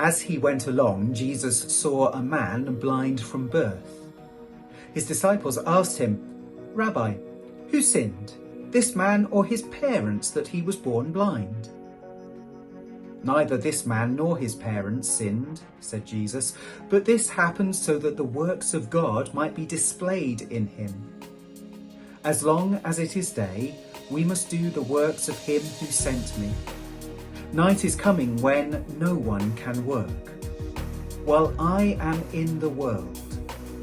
As he went along, Jesus saw a man blind from birth. His disciples asked him, "Rabbi, who sinned, this man or his parents, that he was born blind?" "Neither this man nor his parents sinned," said Jesus, "but this happened so that the works of God might be displayed in him. As long as it is day, we must do the works of him who sent me. Night is coming when no one can work. While I am in the world,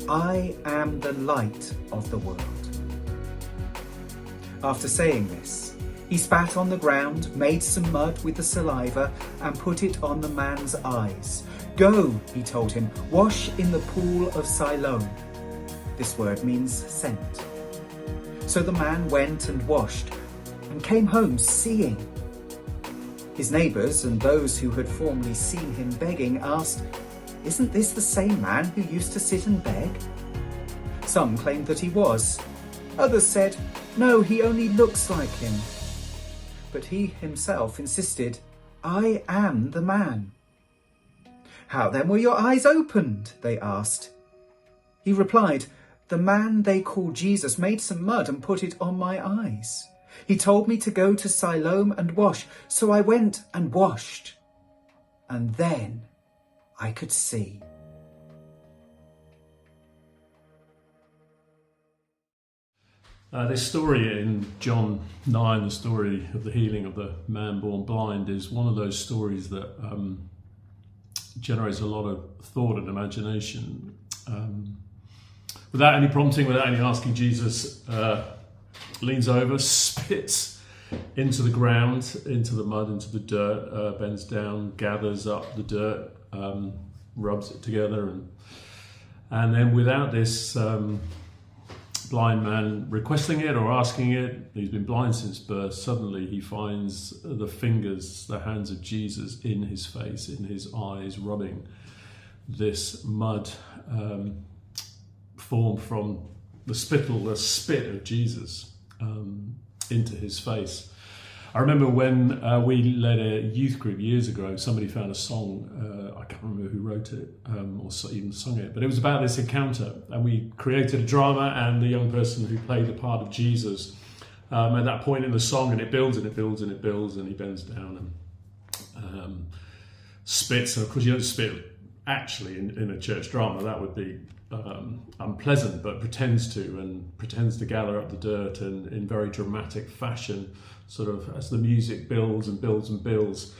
I am the light of the world." After saying this, he spat on the ground, made some mud with the saliva, and put it on the man's eyes. "Go," he told him, "wash in the pool of Siloam." This word means sent. So the man went and washed, and came home seeing. His neighbours and those who had formerly seen him begging asked, "Isn't this the same man who used to sit and beg?" Some claimed that he was. Others said, "No, he only looks like him." But he himself insisted, "I am the man." "How then were your eyes opened?" they asked. He replied, "The man they call Jesus made some mud and put it on my eyes. He told me to go to Siloam and wash, so I went and washed. And then I could see." This story in John 9, the story of the healing of the man born blind, is one of those stories that generates a lot of thought and imagination. Without any prompting, without any asking, Jesus leans over, spits into the ground, into the mud, into the dirt, bends down, gathers up the dirt, rubs it together, and then without this blind man requesting it or asking it, he's been blind since birth, suddenly he finds the fingers, the hands of Jesus in his face, in his eyes, rubbing this mud formed from the spit of Jesus into his face. I remember when we led a youth group years ago, somebody found a song, I can't remember who wrote it or even sung it, but it was about this encounter, and we created a drama, and the young person who played the part of Jesus at that point in the song, and it builds and it builds and it builds, and he bends down and spits, and of course you don't spit actually in a church drama, that would be unpleasant, but pretends to gather up the dirt, and in very dramatic fashion, sort of as the music builds and builds and builds,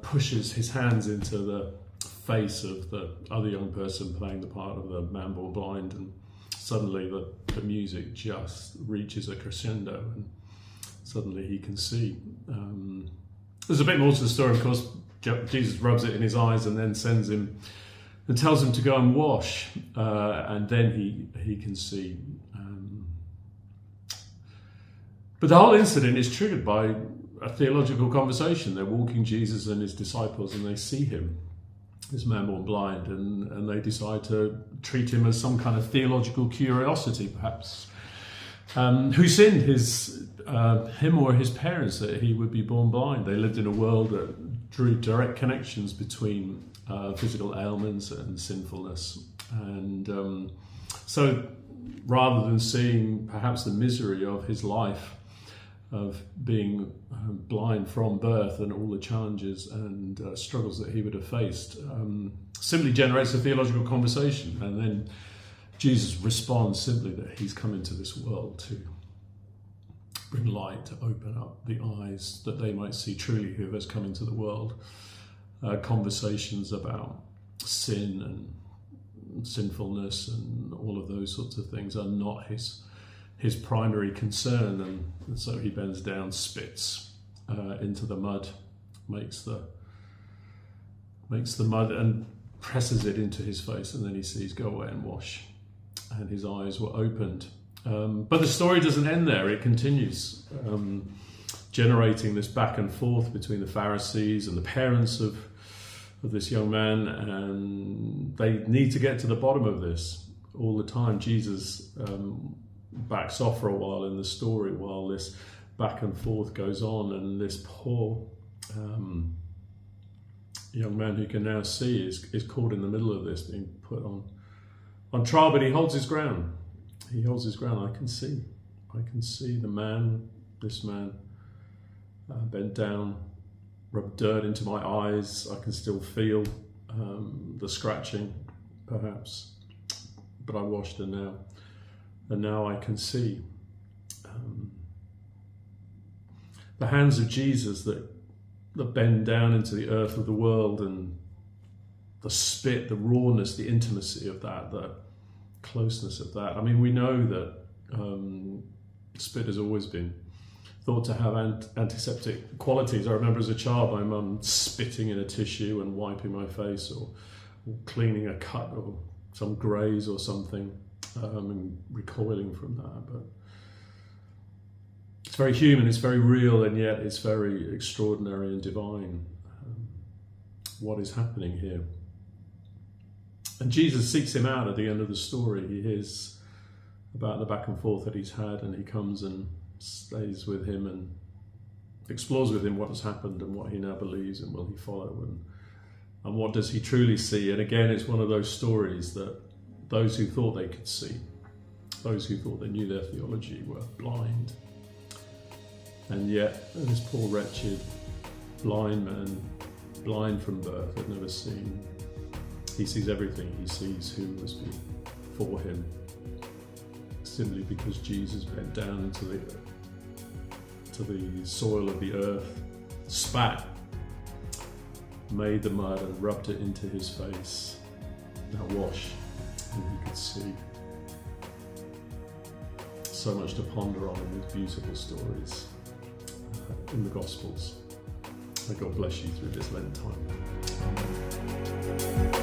pushes his hands into the face of the other young person playing the part of the man born blind, and suddenly the music just reaches a crescendo, and suddenly he can see. There's a bit more to the story, of course. Jesus rubs it in his eyes and then sends him and tells him to go and wash, and then he can see. But the whole incident is triggered by a theological conversation. They're walking, Jesus and his disciples, and they see him, this man born blind, and they decide to treat him as some kind of theological curiosity, perhaps. Who sinned, him or his parents, that he would be born blind? They lived in a world that drew direct connections between physical ailments and sinfulness. And so rather than seeing perhaps the misery of his life, of being blind from birth and all the challenges and struggles that he would have faced, simply generates a theological conversation. And then Jesus responds simply that he's come into this world to bring light, to open up the eyes that they might see truly who has come into the world. Conversations about sin and sinfulness and all of those sorts of things are not his primary concern, and so he bends down, spits into the mud, makes the mud and presses it into his face, and then he sees, "Go away and wash," and his eyes were opened. But the story doesn't end there. It continues, generating this back and forth between the Pharisees and the parents of this young man, and they need to get to the bottom of this all the time. Jesus backs off for a while in the story while this back and forth goes on, and this poor young man who can now see is caught in the middle of this, being put on trial, but he holds his ground. He holds his ground. I can see this man bent down, rubbed dirt into my eyes. I can still feel the scratching, perhaps, but I washed, and now I can see. The hands of Jesus that bend down into the earth of the world, and the spit, the rawness, the intimacy of that, the closeness of that. I mean, we know that spit has always been thought to have antiseptic qualities. I remember as a child my mum spitting in a tissue and wiping my face, or cleaning a cut or some graze or something, and recoiling from that. But it's very human, it's very real, and yet it's very extraordinary and divine. What is happening here? And Jesus seeks him out at the end of the story. He hears about the back and forth that he's had, and he comes and stays with him and explores with him what has happened and what he now believes, and will he follow, and what does he truly see. And again, it's one of those stories that those who thought they could see, those who thought they knew their theology, were blind. And yet, this poor wretched blind man, blind from birth, had never seen, he sees everything. He sees who was before him, simply because Jesus bent down into the soil of the earth, spat, made the mud and rubbed it into his face. Now wash, and he could see. So much to ponder on in these beautiful stories in the Gospels. May God bless you through this Lent time. Amen.